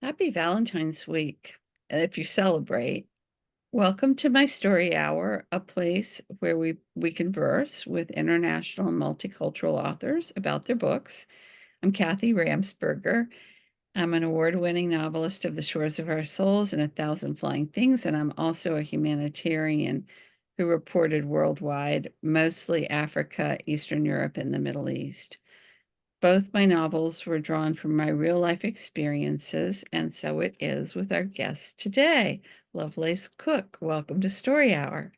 Happy Valentine's Week. If you celebrate, welcome to my story hour, a place where we converse with international and multicultural authors about their books. I'm Kathy Ramsperger. I'm an award-winning novelist of The Shores of Our Souls and A Thousand Flying Things, and I'm also a humanitarian who reported worldwide, mostly Africa, Eastern Europe, and the Middle East. Both my novels were drawn from my real-life experiences, and so it is with our guest today, Lovelace Cook. Welcome to Story Hour.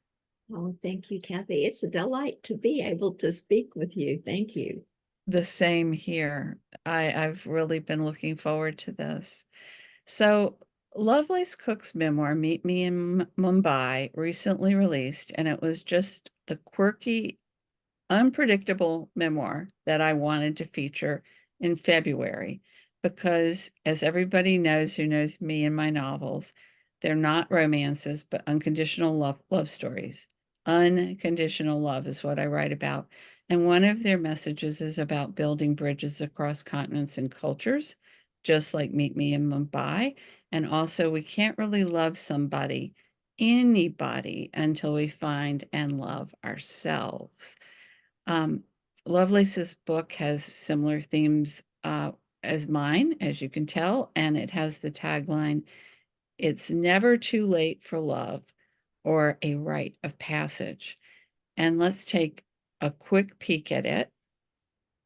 Oh, thank you, Kathy. It's a delight to be able to speak with you. Thank you. The same here. I've really been looking forward to this. So, Lovelace Cook's memoir, Meet Me in Mumbai, recently released, and it was just the quirky, unpredictable memoir that I wanted to feature in February because, as everybody knows who knows me and my novels, they're not romances, but unconditional love stories. Unconditional love is what I write about. And one of their messages is about building bridges across continents and cultures, just like Meet Me in Mumbai. And also, we can't really love somebody, anybody, until we find and love ourselves. Um, Lovelace's book has similar themes as mine, as you can tell, and it has the tagline, "It's never too late for love or a rite of passage." And let's take a quick peek at it.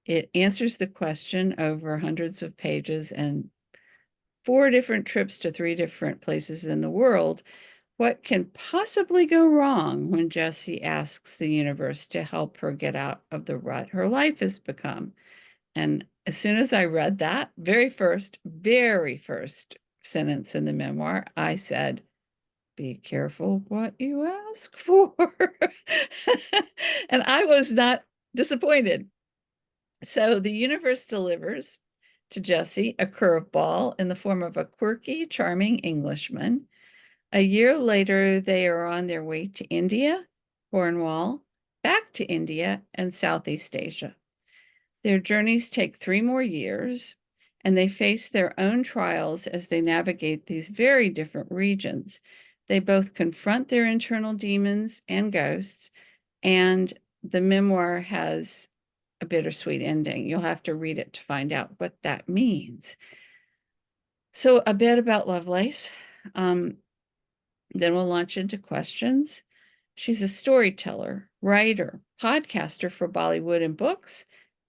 It answers the question over hundreds of pages and 4 different trips to 3 different places in the world. What can possibly go wrong when Jessie asks the universe to help her get out of the rut her life has become? And as soon as I read that very first sentence in the memoir, I said, "Be careful what you ask for." And I was not disappointed. So the universe delivers to Jessie a curveball in the form of a quirky, charming Englishman. A year later, they are on their way to India, Cornwall, back to India, and Southeast Asia. Their journeys take 3 more years, and they face their own trials as they navigate these very different regions. They both confront their internal demons and ghosts, and the memoir has a bittersweet ending. You'll have to read it to find out what that means. So, a bit about Lovelace. Then we'll launch into questions. She's a storyteller, writer, podcaster for Bollywood and books,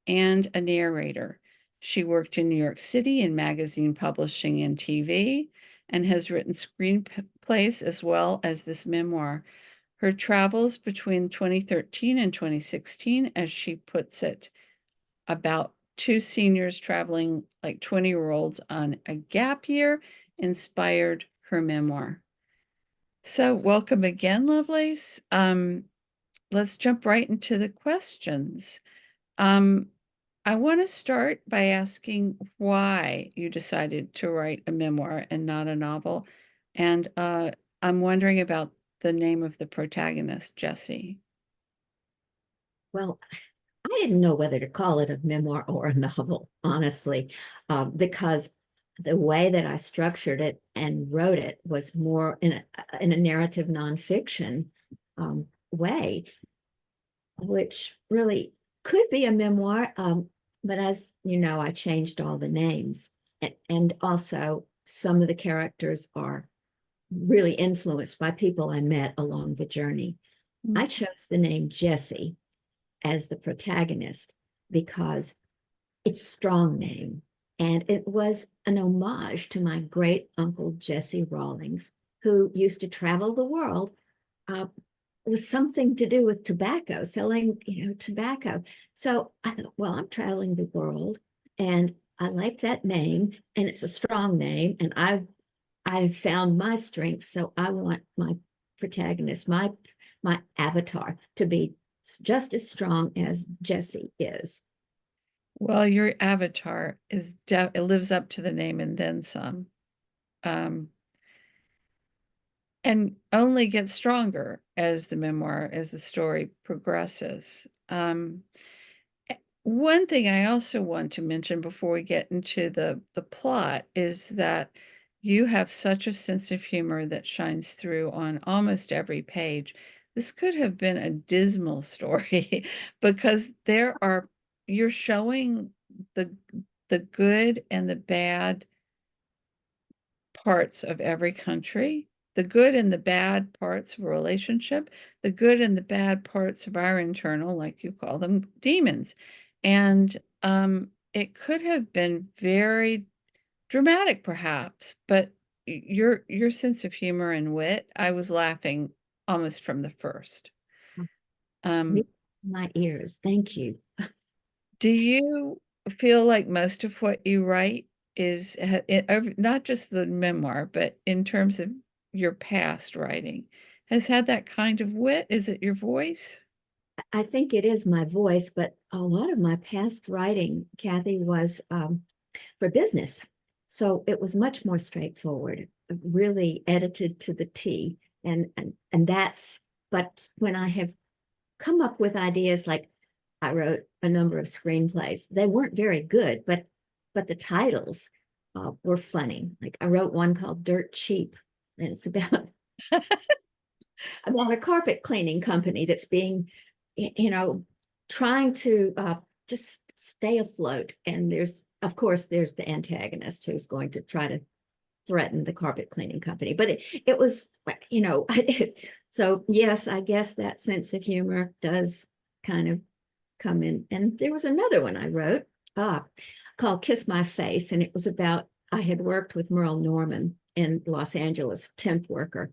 and a narrator. She worked in New York City in magazine publishing and TV, and has written screenplays as well as this memoir. Her travels between 2013 and 2016, as she puts it, about 2 seniors traveling like 20-year-olds on a gap year, inspired her memoir. So welcome again, Lovelace. Let's jump right into the questions. Um, I want to start by asking why you decided to write a memoir and not a novel. And I'm wondering about the name of the protagonist, Jessie. Well, I didn't know whether to call it a memoir or a novel, honestly, because the way that I structured it and wrote it was more in a narrative nonfiction way, which really could be a memoir. But as you know, I changed all the names. And also, some of the characters are really influenced by people I met along the journey. Mm. I chose the name Jessie as the protagonist because it's a strong name. And it was an homage to my great uncle Jesse Rawlings, who used to travel the world uh, with something to do with tobacco, selling, tobacco. So I thought, well, I'm traveling the world and I like that name and it's a strong name. And I found my strength. So I want my protagonist, my avatar to be just as strong as Jesse is. Well, your avatar it lives up to the name and then some, um, and only gets stronger as the story progresses. One thing I also want to mention before we get into the plot is that You have such a sense of humor that shines through on almost every page. This could have been a dismal story because you're showing the the good and the bad parts of every country, the good and the bad parts of a relationship, the good and the bad parts of our internal, like you call them, demons. And it could have been very dramatic, perhaps, but your sense of humor and wit, I was laughing almost from the first. Um, My ears. Thank you. do you feel like most of what you write not just the memoir, but in terms of your past writing, has had that kind of wit? Is it your voice? I think it is my voice, but a lot of my past writing, Kathy, was for business. So it was much more straightforward, really edited to the T. And that's, but when I have come up with ideas, like I wrote a number of screenplays, they weren't very good, but the titles were funny. Like I wrote one called Dirt Cheap, and it's about a carpet cleaning company that's being, you know, trying to just stay afloat. And there's, of course, there's the antagonist who's going to try to threaten the carpet cleaning company. But it was, so yes, I guess that sense of humor does kind of come in. And there was another one I wrote called Kiss My Face. And it was about, I had worked with Merle Norman in Los Angeles, temp worker.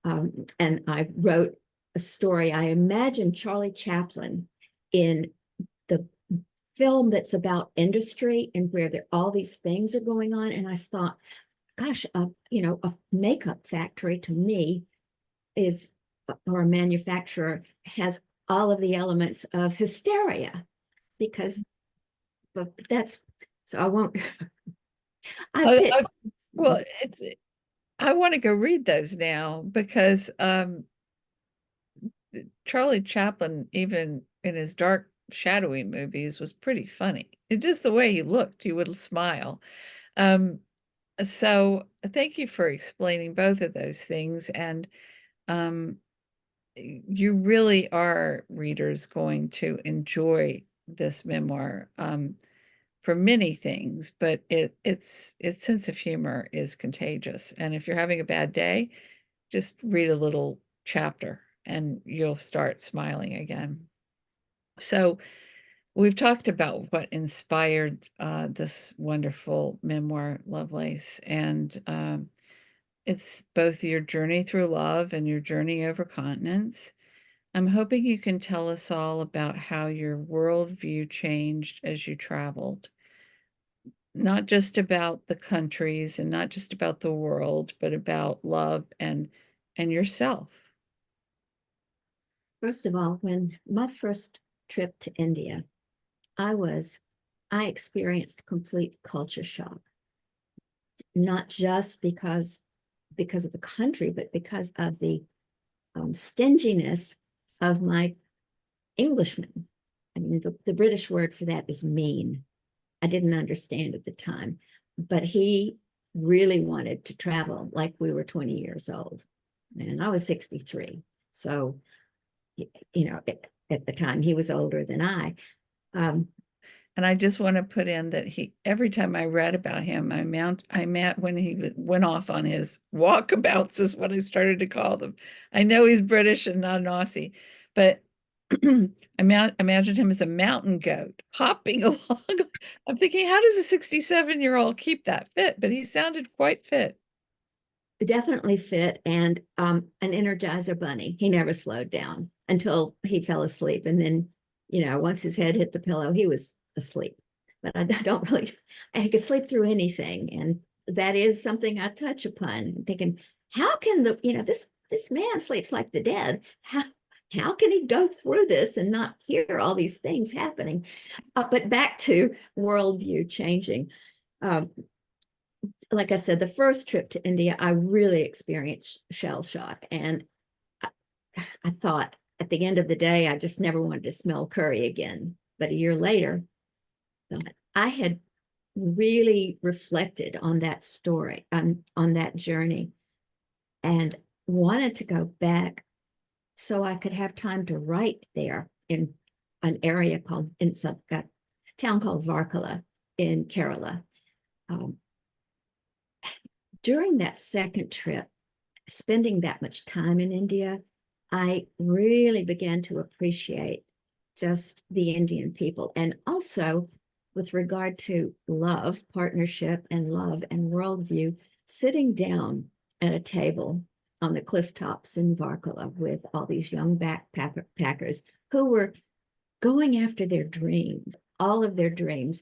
And I wrote a story. I imagined Charlie Chaplin in the film that's about industry and where all these things are going on. And I thought, gosh, a makeup factory to me is, or a manufacturer has all of the elements of hysteria, because, but that's, so I won't, I I, fit. I, well, I want to go read those now because Charlie Chaplin, even in his dark, shadowy movies, was pretty funny. It just the way he looked, you would smile. Um, so thank you for explaining both of those things. And um, you really are, readers, going to enjoy this memoir for many things, but its sense of humor is contagious. And if you're having a bad day, just read a little chapter and you'll start smiling again. So we've talked about what inspired this wonderful memoir, Lovelace, and it's both your journey through love and your journey over continents. I'm hoping you can tell us all about how your worldview changed as you traveled, not just about the countries and not just about the world, but about love and yourself. First of all, when my first trip to India, I experienced complete culture shock, not just because of the country, but because of the stinginess of my Englishman. I mean, the British word for that is mean. I didn't understand at the time, but he really wanted to travel like we were 20 years old. And I was 63. So, at the time he was older than I. Um, And I just want to put in that every time I read about him, I met when he went off on his walkabouts, is what I started to call them. I know he's British and not an Aussie, but imagined him as a mountain goat hopping along. I'm thinking, how does a 67-year-old keep that fit? But he sounded quite fit. Definitely fit, and an Energizer bunny. He never slowed down until he fell asleep. And then, once his head hit the pillow, he was asleep. But I don't really, I could sleep through anything. And that is something I touch upon. I'm thinking, how can this man sleeps like the dead? How can he go through this and not hear all these things happening? But back to worldview changing. Um, like I said, the first trip to India, I really experienced shell shock. And I, I thought at the end of the day, I just never wanted to smell curry again. But a year later, I had really reflected on that story, on that journey, and wanted to go back so I could have time to write there in an area called, in some a town called Varkala in Kerala. Um, During that second trip, spending that much time in India, I really began to appreciate just the Indian people. And also, with regard to love, partnership, and love and worldview, sitting down at a table on the cliff tops in Varkala with all these young backpackers who were going after their dreams, all of their dreams,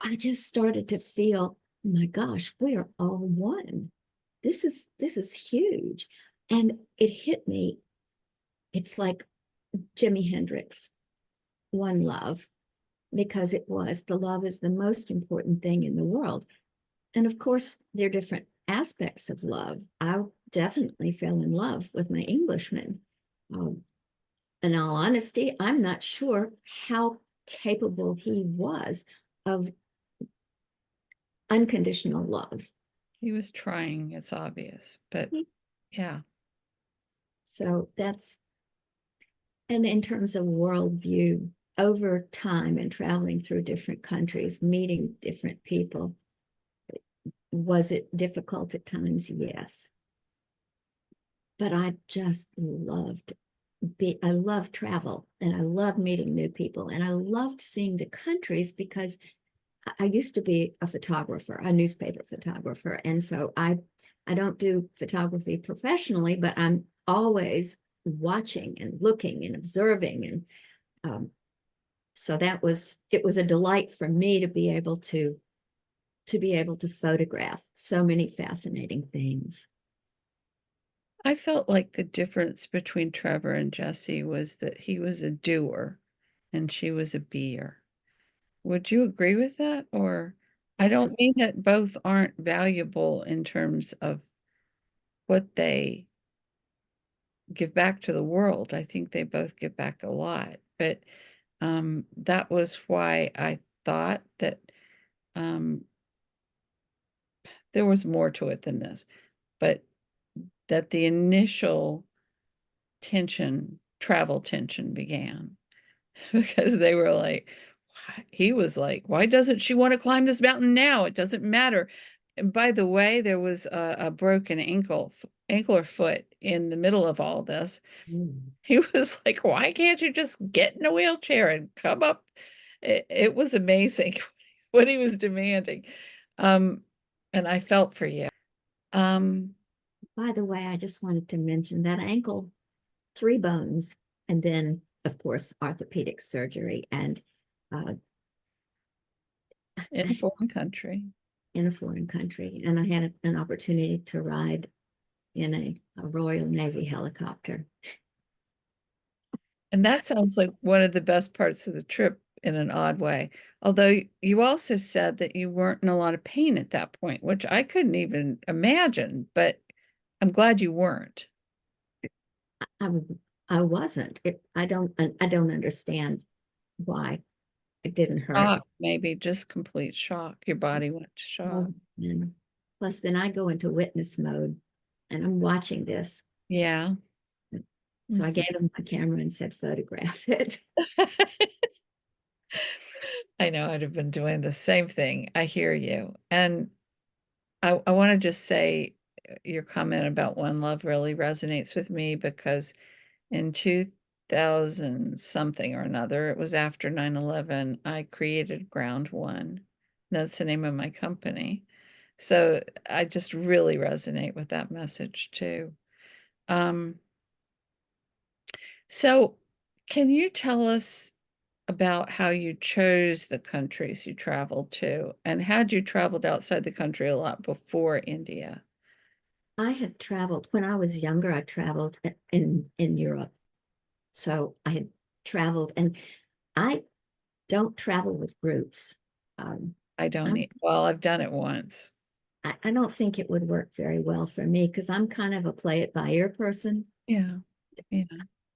I just started to feel, my gosh, we are all one. This is huge. And it hit me. It's like Jimi Hendrix, one love, because it was the love is the most important thing in the world. And of course, there are different aspects of love. I definitely fell in love with my Englishman. Um, in all honesty, I'm not sure how capable he was of unconditional love. He was trying, it's obvious, but yeah. So that's, and in terms of worldview, over time and traveling through different countries, meeting different people, was it difficult at times? Yes. But I just loved I love travel and I love meeting new people and I loved seeing the countries because I used to be a photographer, a newspaper photographer. And so I don't do photography professionally, but I'm always watching and looking and observing. And so it was a delight for me to be able to photograph so many fascinating things. I felt like the difference between Trevor and Jesse was that he was a doer and she was a beer. Would you agree with that? Or I don't Absolutely. mean that both aren't valuable in terms of what they give back to the world. I think they both give back a lot. But that was why I thought that um, there was more to it than this, but that the initial travel tension began because they were like, he was like, why doesn't she want to climb this mountain now? It doesn't matter. And by the way, there was a broken ankle or foot in the middle of all this. Mm. He was like, why can't you just get in a wheelchair and come up? It was amazing what he was demanding. Um, and I felt for you. Um, By the way, I just wanted to mention that ankle, 3 bones, and then, of course, orthopedic surgery. And uh, in a foreign country. in a foreign country. And I had an opportunity to ride in a Royal Navy helicopter. And that sounds like one of the best parts of the trip in an odd way. Although you also said that you weren't in a lot of pain at that point, which I couldn't even imagine, but I'm glad you weren't. I, I wasn't. I don't understand why it didn't hurt. Shock, maybe just complete shock. Your body went to shock. Oh, and plus, then I go into witness mode and I'm watching this. Yeah. So I Mhm. gave him my camera and said, photograph it. I know I'd have been doing the same thing. I hear you. And I want to just say your comment about one love really resonates with me because in 2000 something or another, it was after 9/11, I created Ground One. That's the name of my company. So I just really resonate with that message too. Um, so can you tell us about how you chose the countries you traveled to and had you traveled outside the country a lot before India? I had traveled when I was younger. I traveled in Europe, so I had traveled, and I don't travel with groups. Um, I don't I'm, need, well, I've done it once. I don't think it would work very well for me because I'm kind of a play it by ear person. Yeah. Yeah.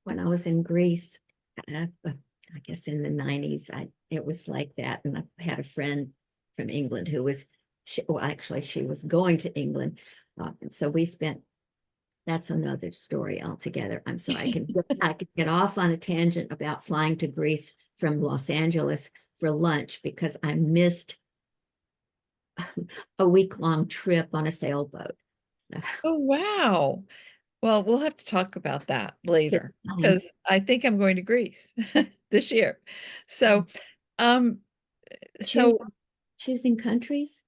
When I was in Greece, I guess in the 90s, it was like that. And I had a friend from England who was, well, actually, she was going to England. And so we spent, that's another story altogether. I'm sorry, I could get off on a tangent about flying to Greece from Los Angeles for lunch because I missed a week-long trip on a sailboat. So, Oh, wow. Well, we'll have to talk about that it's later fine. because I think I'm going to Greece this year. So, um, Choos- so choosing countries.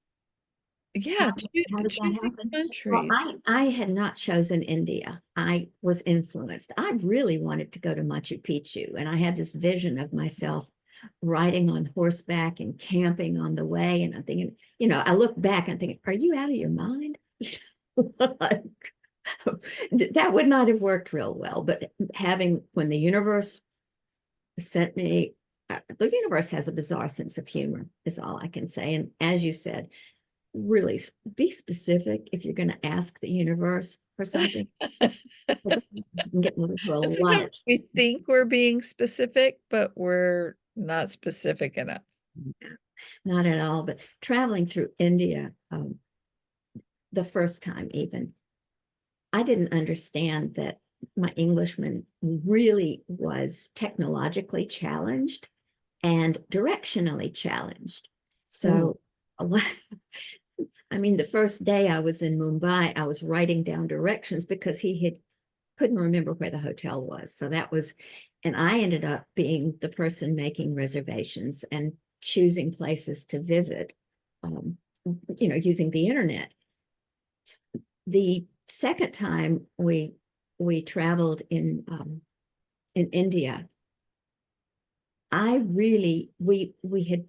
yeah, How did that choosing happen? Well, countries. I had not chosen India. I was influenced. I really wanted to go to Machu Picchu, and I had this vision of myself riding on horseback and camping on the way. And I'm thinking, I look back and think, are you out of your mind? That would not have worked real well. But when the universe sent me, the universe has a bizarre sense of humor, is all I can say. And as you said, really be specific if you're going to ask the universe for something. I'm getting into a lot of, Sometimes we think we're being specific, but we're not specific enough. not at all, but traveling through India, the first time even, I didn't understand that my Englishman really was technologically challenged and directionally challenged. Ooh. So, I mean, the first day I was in Mumbai, I was writing down directions because couldn't remember where the hotel was. So and I ended up being the person making reservations and choosing places to visit, um, using the internet. The second time we traveled in India, I really we had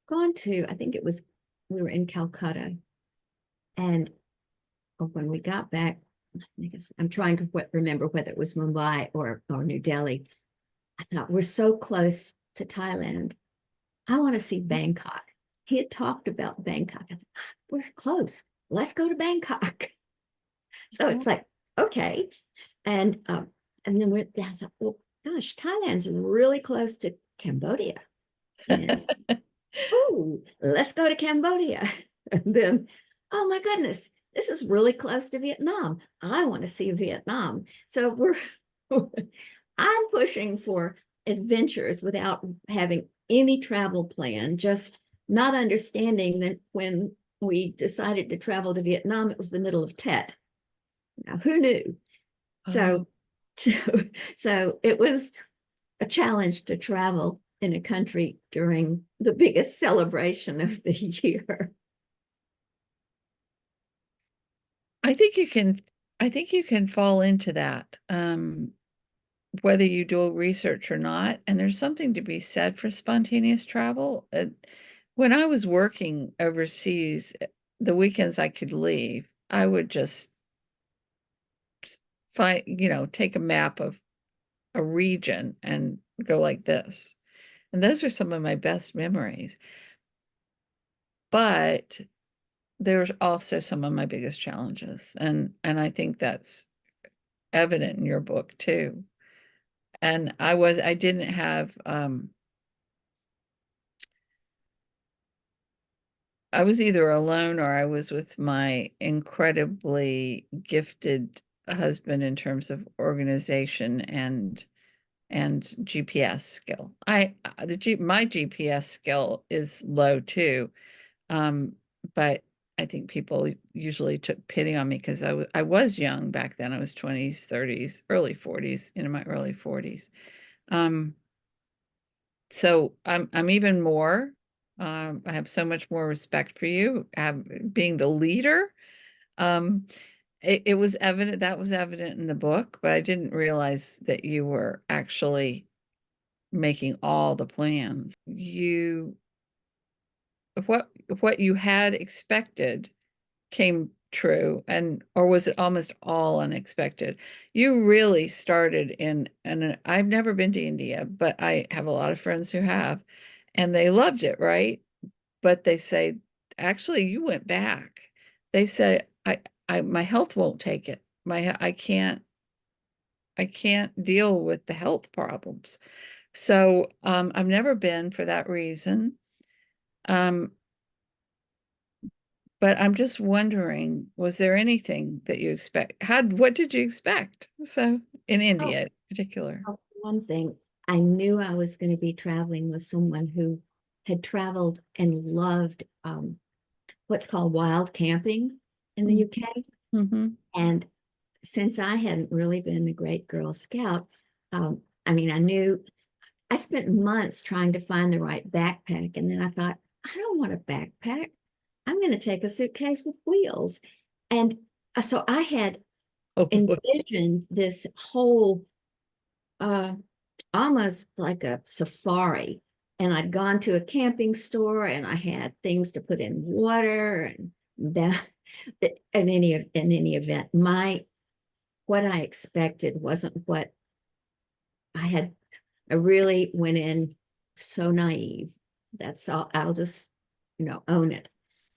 gone to, I think we were in Calcutta, and when we got back, I'm trying to remember whether it was Mumbai or New Delhi. I thought, we're so close to Thailand. I want to see Bangkok. He had talked about Bangkok. I thought, we're close. Let's go to Bangkok. So it's like, okay. And then I thought, well, gosh, Thailand's really close to Cambodia. And oh, let's go to Cambodia. And then, oh my goodness, this is really close to Vietnam. I want to see Vietnam. So I'm pushing for adventures without having any travel plan, just not understanding that when we decided to travel to Vietnam, it was the middle of Tet. Now, who knew? Oh, So, so, so it was a challenge to travel in a country during the biggest celebration of the year. I think you can fall into that, whether you do research or not. And there's something to be said for spontaneous travel. When I was working overseas, the weekends I could leave, I would just find, take a map of a region and go like this. And those are some of my best memories. But there's also some of my biggest challenges. And I think that's evident in your book too. And I didn't have I was either alone or I was with my incredibly gifted husband in terms of organization and GPS skill. My GPS skill is low too. Um, but I think people usually took pity on me because I was young back then. I was 20s, 30s, early 40s, in my early 40s. Um, so I'm even more. I have so much more respect for you, being the leader. Um, it was evident that was evident in the book, but I didn't realize that you were actually making all the plans. What what you had expected came true, and or was it almost all unexpected? You really started and I've never been to India, but I have a lot of friends who have, and they loved it, right? But they say, actually, you went back. They say, I my health won't take it. I can't deal with the health problems. So I've never been for that reason. Um, but I'm just wondering, was there anything that you expect? What did you expect? So in Oh, India in particular. one thing, I knew I was going to be traveling with someone who had traveled and loved what's called wild camping in the UK. Mm-hmm. And since I hadn't really been a great Girl Scout, I mean, I knew I spent months trying to find the right backpack. And then I thought, I don't want a backpack. I'm going to take a suitcase with wheels. And so I had Oh boy. envisioned this whole, uh, almost like a safari. And I'd gone to a camping store and I had things to put in water and that in any event, my what I expected wasn't what I had. I really went in so naive. That's all. I'll just, own it.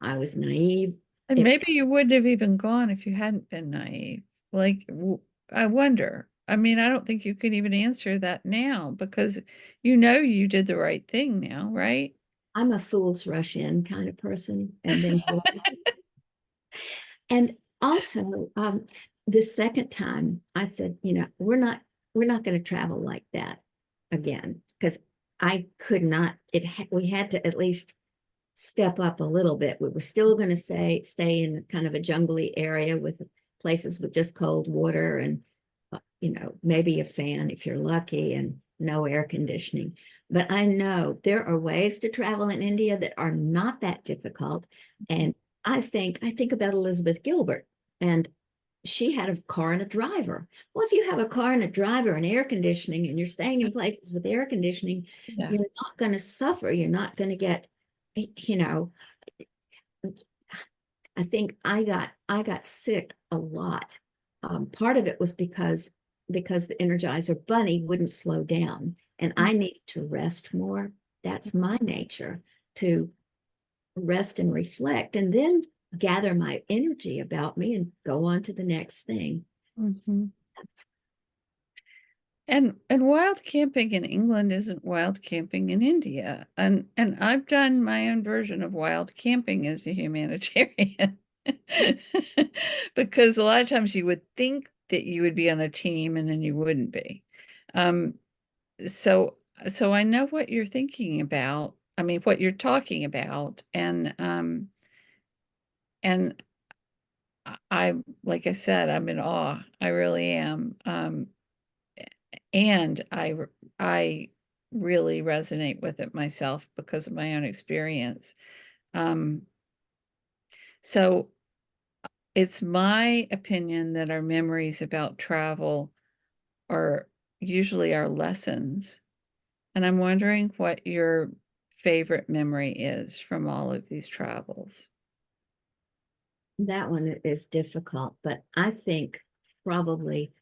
I was naive. And It, maybe you wouldn't have even gone if you hadn't been naive. Like, I wonder. I mean, I don't think you can even answer that now because you know you did the right thing now, right? I'm a fool's rush in kind of person, and then go. And also, the second time, I said, we're not going to travel like that again because I could not. We had to at least step up a little bit. We were still going to stay in kind of a jungly area with places with just cold water and maybe a fan if you're lucky and no air conditioning. But I know there are ways to travel in India that are not that difficult. And I think about Elizabeth Gilbert, and she had a car and a driver. Well, if you have a car and a driver and air conditioning and you're staying in places with air conditioning, Yeah. you're not going to suffer. You're not going to get, you know, I think I got sick a lot. Part of it was because the Energizer Bunny wouldn't slow down, and I needed to rest more. That's my nature, to rest and reflect, and then gather my energy about me and go on to the next thing. Mhm. And wild camping in England isn't wild camping in India. And I've done my own version of wild camping as a humanitarian. Because a lot of times you would think that you would be on a team and then you wouldn't be. Um, so so I know what you're thinking about. I mean, what you're talking about, and like I said, I'm in awe. I really am. And I really resonate with it myself because of my own experience. Um, so it's my opinion that our memories about travel are usually our lessons. And I'm wondering what your favorite memory is from all of these travels. That one is difficult, but I think probably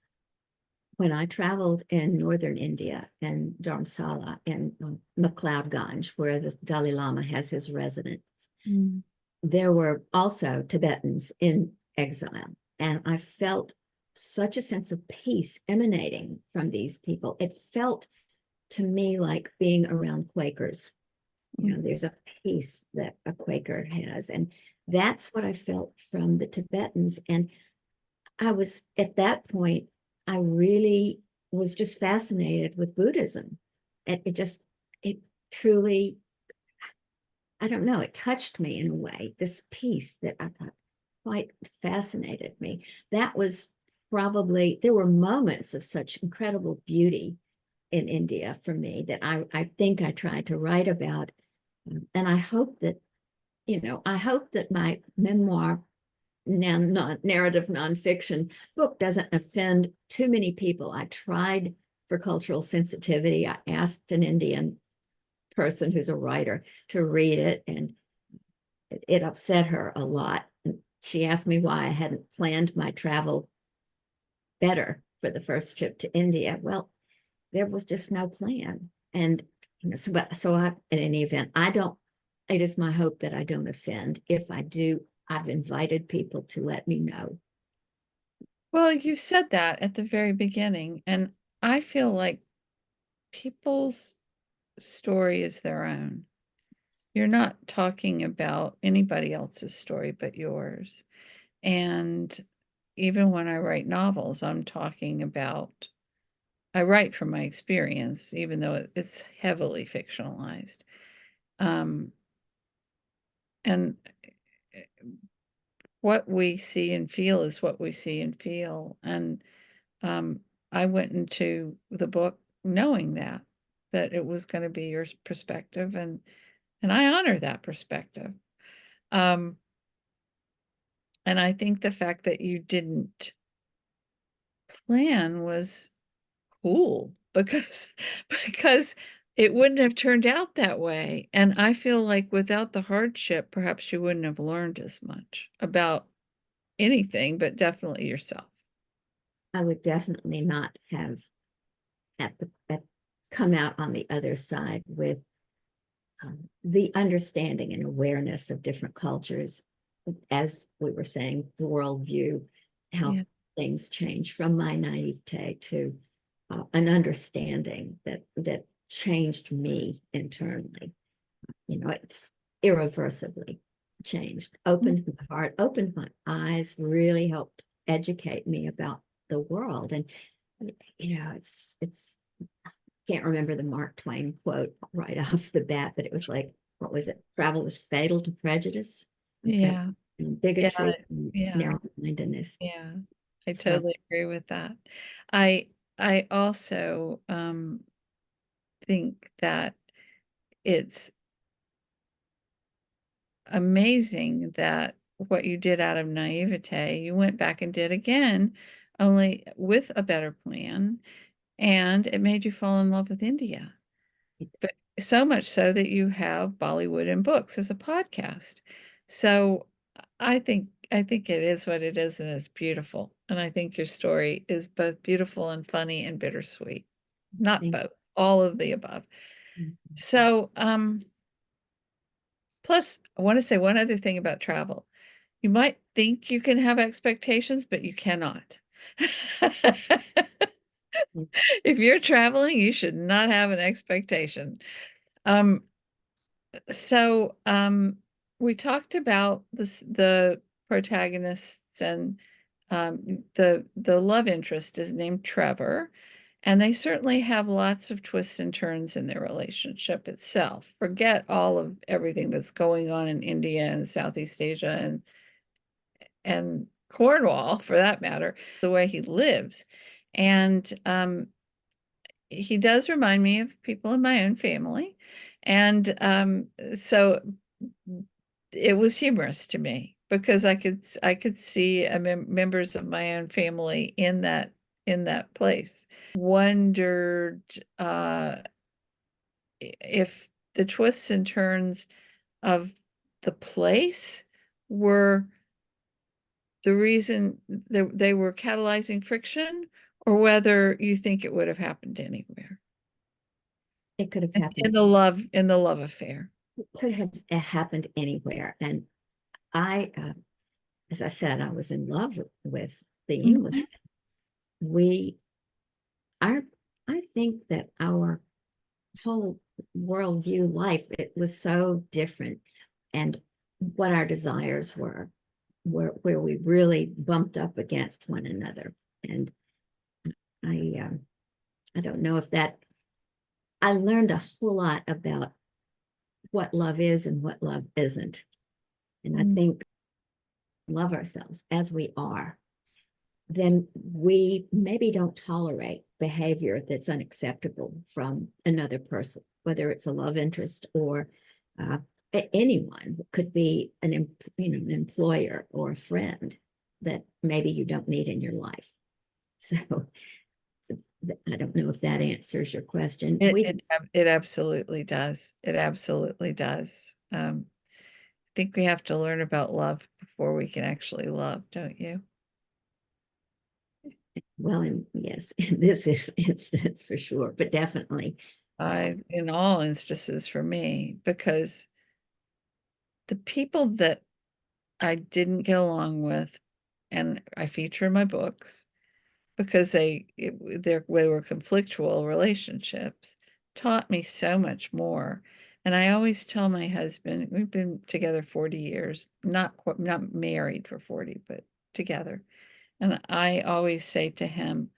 when I traveled in northern India and Dharamsala and McLeod where the Dalai Lama has his residence, Mm. there were also Tibetans in exile. And I felt such a sense of peace emanating from these people. It felt to me like being around Quakers. There's a peace that a Quaker has. And that's what I felt from the Tibetans. And I was at that point, I really was just fascinated with Buddhism. It truly, I don't know, it touched me in a way, this peace that I thought quite fascinated me. That was probably, there were moments of such incredible beauty in India for me that I think I tried to write about. And I hope that my memoir, narrative nonfiction book doesn't offend too many people. I tried for cultural sensitivity. I asked an Indian person who's a writer to read it, and it upset her a lot. And she asked me why I hadn't planned my travel better for the first trip to India. Well, there was just no plan. And in any event, I don't, it is my hope that I don't offend. If I do, I've invited people to let me know. Well, you said that at the very beginning, and I feel like people's story is their own. you're not talking about anybody else's story but yours. And even when I write novels, I'm talking about, I write from my experience, even though it's heavily fictionalized. Um, and what we see and feel is what we see and feel. And um, I went into the book knowing that it was going to be your perspective, and I honor that perspective. Um, and I think the fact that you didn't plan was cool because because it wouldn't have turned out that way. And I feel like without the hardship, perhaps you wouldn't have learned as much about anything, but definitely yourself. I would definitely not have come out on the other side with the understanding and awareness of different cultures, as we were saying, the worldview, how Yeah. things change from my naivete to an understanding that changed me internally. You know, it's irreversibly changed, opened my heart, opened my eyes, really helped educate me about the world. And you know, it's can't remember the Mark Twain quote right off the bat, but it was like, what was it? Travel is fatal to prejudice, Yeah. Yeah. bigotry, and Yeah. narrow-mindedness. Yeah. I So totally agree with that. I I also think that it's amazing that what you did out of naivete, you went back and did again, only with a better plan, and it made you fall in love with India. But so much so that you have Bollywood and Books as a podcast. So I think it is what it is, and it's beautiful. And I think your story is both beautiful and funny and bittersweet. Not thank both, all of the above. you. So, plus, I want to say one other thing about travel. You might think you can have expectations, but you cannot. If you're traveling, you should not have an expectation. Um, so we talked about the protagonists, and the love interest is named Trevor, and they certainly have lots of twists and turns in their relationship itself. Forget all of everything that's going on in India and Southeast Asia and Cornwall, for that matter, the way he lives. And he does remind me of people in my own family. And so it was humorous to me because I could see members of my own family in that place. Wondered if the twists and turns of the place were the reason they were catalyzing friction, or whether you think it would have happened anywhere It could have in happened. the love affair. Could have happened anywhere. And I, as I said, I was in love with the English. Mhm. We our I think that our whole worldview life, it was so different, and what our desires were, where we really bumped up against one another. And I I don't know if that I learned a whole lot about what love is and what love isn't. And I Mm. think love ourselves as we are, then we maybe don't tolerate behavior that's unacceptable from another person, whether it's a love interest or uh, anyone. Could be an employer or a friend that maybe you don't need in your life. So I don't know if that answers your question. It absolutely does. It absolutely does. I think we have to learn about love before we can actually love, don't you? Well, and yes, in this instance for sure, but definitely. In all instances for me, because the people that I didn't get along with, and I feature in my books because they were conflictual relationships, taught me so much more And I always tell my husband, we've been together 40 years, not married for 40, but together. And I always say to him,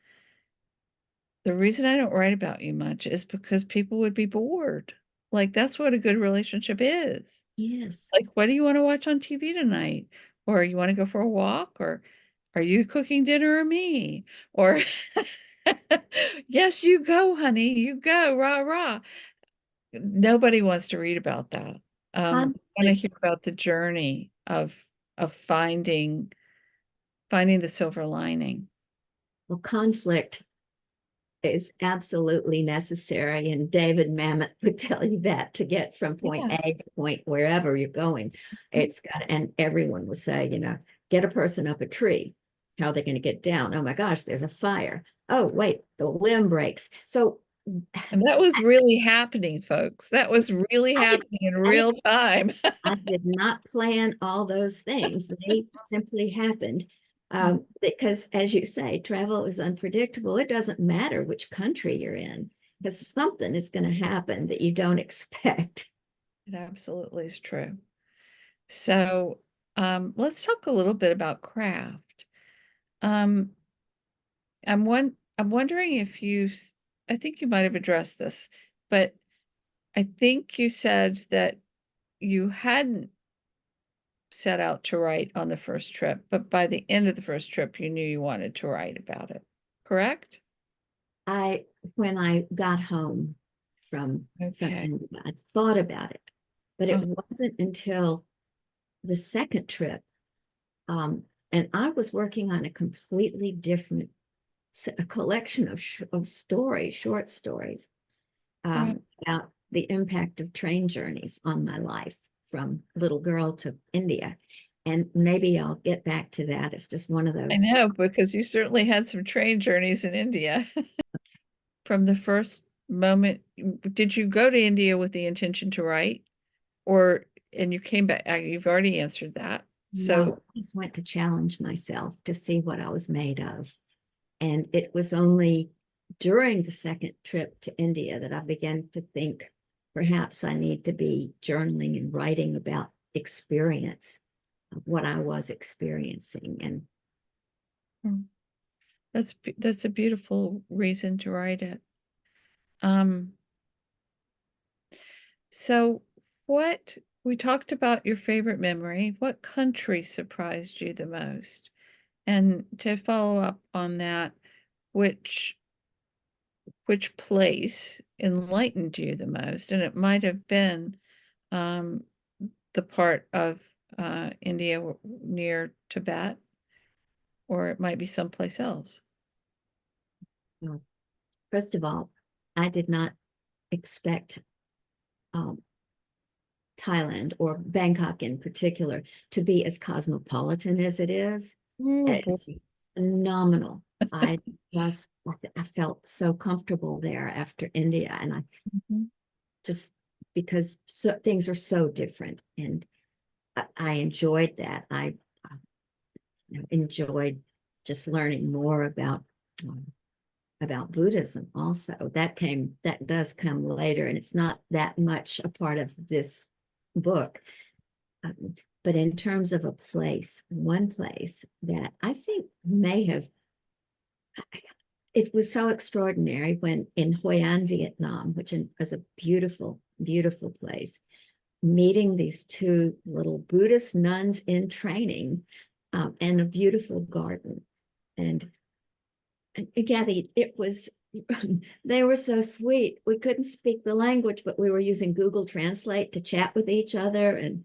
the reason I don't write about you much is because people would be bored. Like, that's what a good relationship is. Yes. Like, what do you want to watch on TV tonight? Or you want to go for a walk? Or are you cooking dinner or me? Or yes, you go, honey, you go, rah, rah. Nobody wants to read about that. I want to Conflict, hear about the journey of finding the silver lining. well, conflict is absolutely necessary. And David Mamet would tell you that to get from point Yeah. A to point wherever you're going, it's got, and everyone will say, get a person up a tree. How are they going to get down? Oh my gosh, there's a fire. Oh, wait, the limb breaks. So And that was really happening, folks. That was really I, happening in I, real time. I did not plan all those things. They simply happened. Because, as you say, travel is unpredictable. It doesn't matter which country you're in, because something is going to happen that you don't expect. It absolutely is true. So, let's talk a little bit about craft. Um, I'm wondering if I think you might have addressed this, but I think you said that you hadn't set out to write on the first trip, but by the end of the first trip, you knew you wanted to write about it, correct? I, when I got home from Okay. India, I thought about it, but it Oh, wasn't until the second trip, um, and I was working on a completely different a collection of stories, short stories, right. about the impact of train journeys on my life from little girl to India. And maybe I'll get back to that. It's just one of I those. know, because you certainly had some train journeys in India. From the first moment, did you go to India with the intention to write? Or, and you came back, you've already answered that. No, So, I just went to challenge myself to see what I was made of. And it was only during the second trip to India that I began to think perhaps I need to be journaling and writing about experience, what I was experiencing. And mm, that's a beautiful reason to write it. Um, so what we talked about your favorite memory. What country surprised you the most? And to follow up on that, which which place enlightened you the most? And it might have been um, the part of India near Tibet, or it might be someplace else. first of all, I did not expect um, Thailand or Bangkok in particular to be as cosmopolitan as it is. Oh boy. It's phenomenal. I just, I felt so comfortable there after India, and I Mhm. just, because things are so different, and I enjoyed that. I enjoyed just learning more about Buddhism also. That does come later, and it's not that much a part of this book. Um, but in terms of a place, one place that I think may have, it was so extraordinary when in Hoi An, Vietnam, which was a beautiful, beautiful place, meeting these two little Buddhist nuns in training, and a beautiful garden. And Kathy, it was, they were so sweet. We couldn't speak the language, but we were using Google Translate to chat with each other. And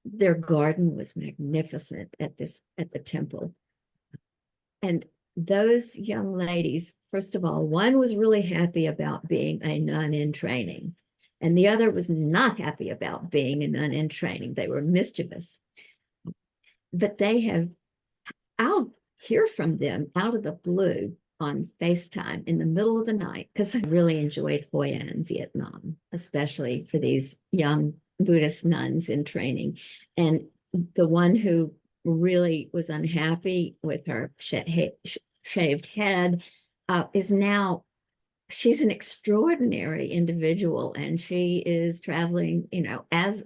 their garden was magnificent at the temple. And those young ladies, first of all, one was really happy about being a nun in training, and the other was not happy about being a nun in training. They were mischievous. But I'll hear from them out of the blue on FaceTime in the middle of the night, because I really enjoyed Hoi An, Vietnam, especially for these young Buddhist nuns in training. And the one who really was unhappy with her shaved head is now she's an extraordinary individual, and she is traveling, as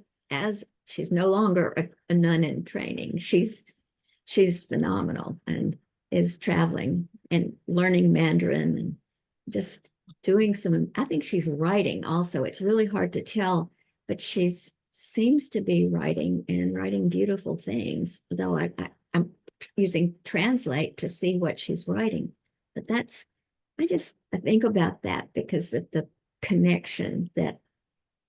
she's no longer a nun in training. She's phenomenal and is traveling and learning Mandarin and just doing some, I think she's writing also. It's really hard to tell, but she's seems to be writing and writing beautiful things, though I'm using translate to see what she's writing. But I think about that because of the connection that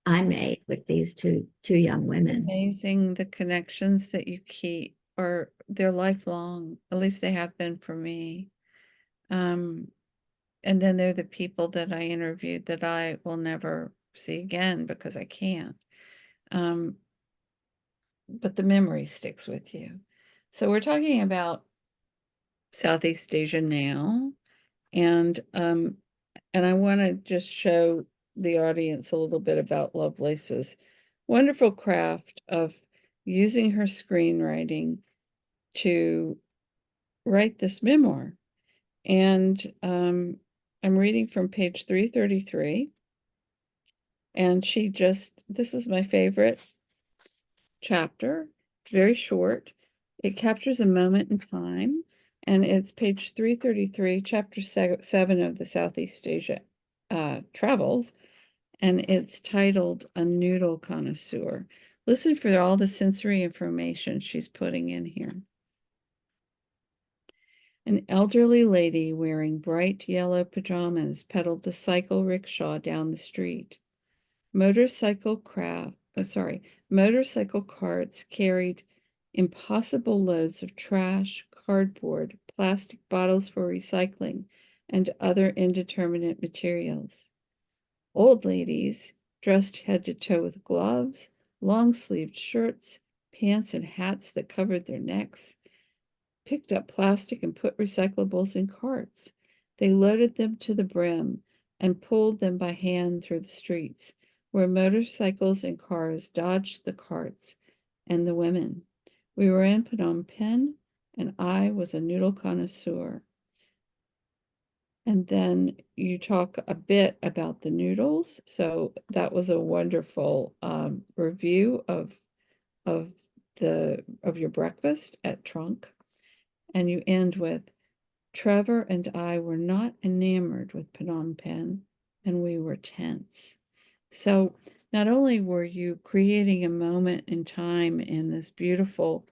I made with these two young women. Amazing the connections that you keep, or they're lifelong. At least they have been for me. Um, and then they're the people that I interviewed that I will never see again because I can't. Um, but the memory sticks with you. So we're talking about Southeast Asia now, and I want to just show the audience a little bit about Lovelace's wonderful craft of using her screenwriting to write this memoir. And I'm reading from page 333. And this is my favorite chapter. It's very short. It captures a moment in time. And it's page 333, chapter 7 of the Southeast Asia Travels. And it's titled A Noodle Connoisseur. Listen for all the sensory information she's putting in here. An elderly lady wearing bright yellow pajamas pedaled a cycle rickshaw down the street. Motorcycle motorcycle carts carried impossible loads of trash, cardboard, plastic bottles for recycling, and other indeterminate materials. Old ladies, dressed head to toe with gloves, long-sleeved shirts, pants, and hats that covered their necks, picked up plastic and put recyclables in carts. They loaded them to the brim and pulled them by hand through the streets, where motorcycles and cars dodged the carts and the women. We were in Phnom Penh, and I was a noodle connoisseur. And then you talk a bit about the noodles. So that was a wonderful review of your breakfast at Trunk. And you end with, Trevor and I were not enamored with Phnom Penh, and we were tense. So not only were you creating a moment in time in this beautiful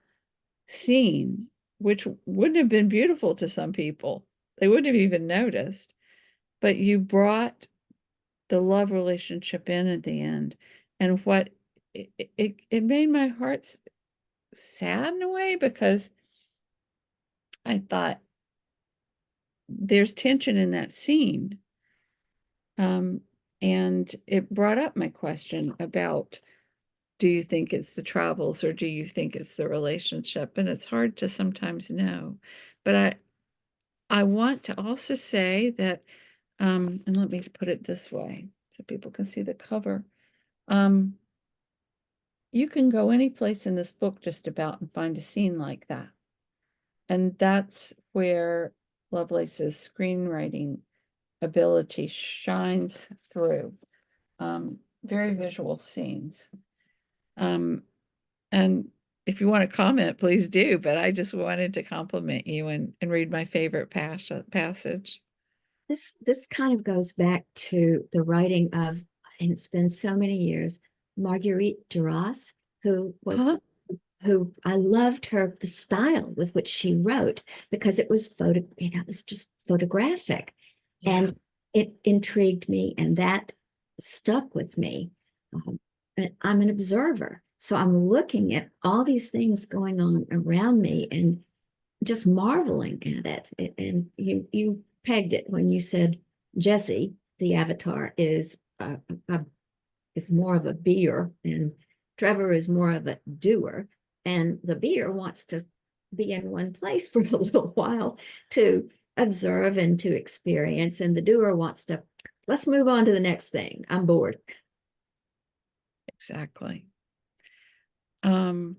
scene, which wouldn't have been beautiful to some people, they wouldn't have even noticed, but you brought the love relationship in at the end. And what it made my heart sad in a way, because I thought, there's tension in that scene. And it brought up my question about, do you think it's the travels or do you think it's the relationship? And it's hard to sometimes know. But I want to also say that, and let me put it this way so people can see the cover. You can go any place in this book just about and find a scene like that. And that's where Lovelace's screenwriting ability shines through. Very visual scenes. And if you want to comment, please do, but I just wanted to compliment you and read my favorite passage. This kind of goes back to the writing of, and it's been so many years, Marguerite Duras, Huh? who I loved the style with which she wrote, because it was it was just photographic, Yeah, and it intrigued me, and that stuck with me. And I'm an observer, so I'm looking at all these things going on around me and just marveling at it. And you pegged it when you said Jesse, the avatar, is more of a beer, and Trevor is more of a doer. And the beer wants to be in one place for a little while to observe and to experience, and the doer wants to, let's move on to the next thing. I'm bored. exactly. Um,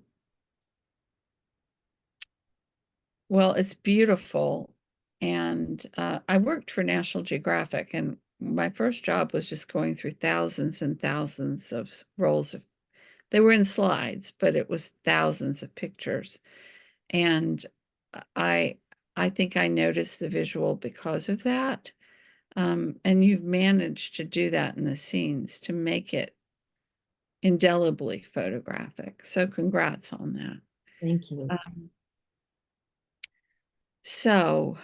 well, it's beautiful. And I worked for National Geographic, and my first job was just going through thousands and thousands of rolls of, they were in slides, but it was thousands of pictures. And I I think I noticed the visual because of that. And you've managed to do that in the scenes to make it indelibly photographic. So congrats on that. Thank you. Um, so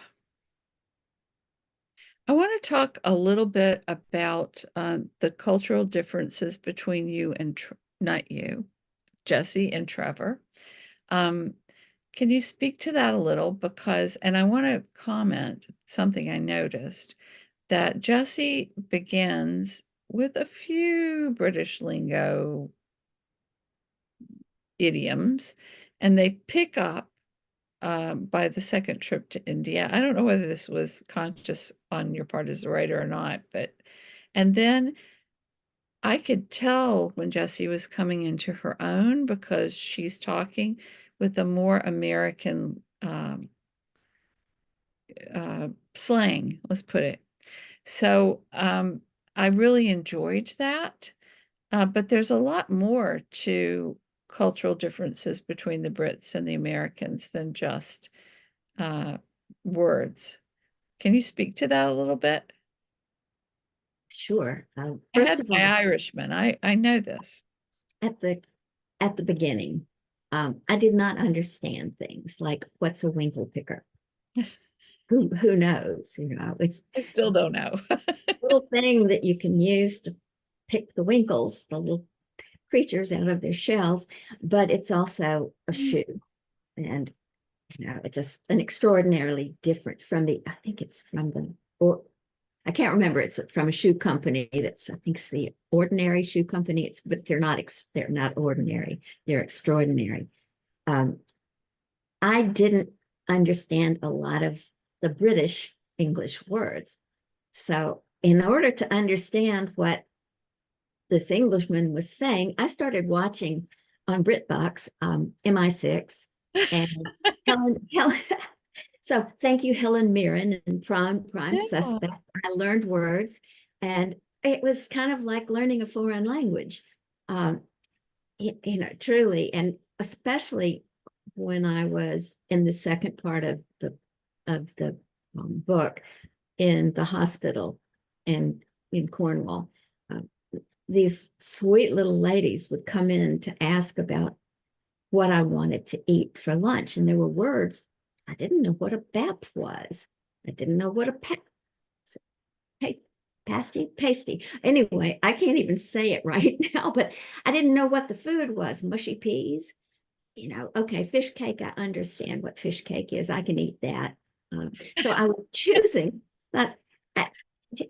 I want to talk a little bit about the cultural differences between you and not you, Jesse and Trevor. Um, can you speak to that a little? Because, and I want to comment something I noticed that Jesse begins with a few British lingo idioms, and they pick up by the second trip to India. I don't know whether this was conscious on your part as a writer or not, but and then I could tell when Jessie was coming into her own because she's talking with a more American slang, let's put it. So I really enjoyed that. But there's a lot more to cultural differences between the Brits and the Americans than just uh, words. Can you speak to that a little bit? Sure. I First had of my all, Irishman. I know this. at the at the beginning, I did not understand things like what's a winkle picker. Who knows? You know, it's I still don't know. a little thing that you can use to pick the winkles, the little creatures out of their shells, but it's also a shoe. And you know, it's just an extraordinarily different from the, I think it's from the, or I can't remember. It's from a shoe company that's, I think it's the Ordinary Shoe Company. It's, but they're not ordinary. They're extraordinary. Um, I didn't understand a lot of the British English words. So in order to understand what this Englishman was saying, I started watching on BritBox MI6 and Helen. So thank you, Helen Mirren and Prime Yeah. Suspect. I learned words, and it was kind of like learning a foreign language. Um, you know, truly, and especially when I was in the second part of the book in the hospital in Cornwall. Um, these sweet little ladies would come in to ask about what I wanted to eat for lunch. And there were words. I didn't know what a bap was. I didn't know what a pasty. Anyway, I can't even say it right now, but I didn't know what the food was. Mushy peas, you know, okay, fish cake. I understand what fish cake is. I can eat that. So I was choosing, but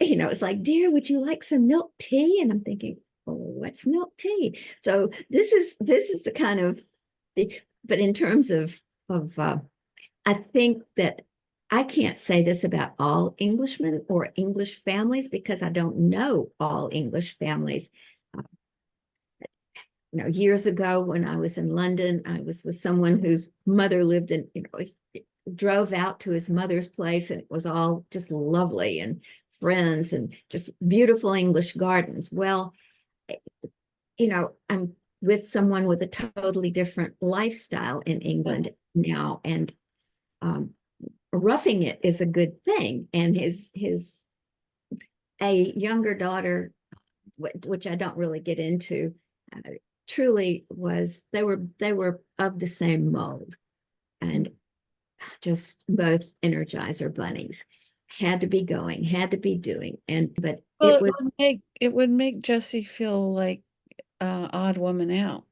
you know, it's like, dear, would you like some milk tea? And I'm thinking, oh, what's milk tea? So this is the kind of, but in terms of I think that I can't say this about all Englishmen or English families because I don't know all English families. Uh, you know, years ago when I was in London, I was with someone whose mother lived in, you know, he drove out to his mother's place and it was all just lovely and friends and just beautiful English gardens. Well, you know, I'm with someone with a totally different lifestyle in England now, and um, roughing it is a good thing. And his a younger daughter, which I don't really get into, truly was they were of the same mold, and just both Energizer bunnies. Had to be going, had to be doing, and but Well, it was, it would make Jesse feel like odd woman out,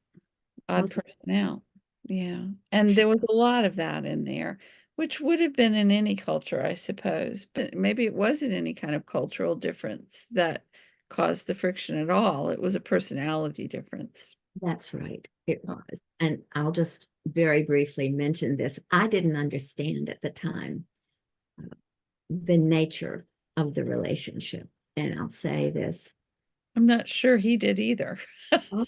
odd person out. Yeah. And there was a lot of that in there, which would have been in any culture, I suppose. But maybe it wasn't any kind of cultural difference that caused the friction at all. It was a personality difference. that's right, it was. And I'll just very briefly mention this. I didn't understand at the time the nature of the relationship. And I'll say this, I'm not sure he did either. I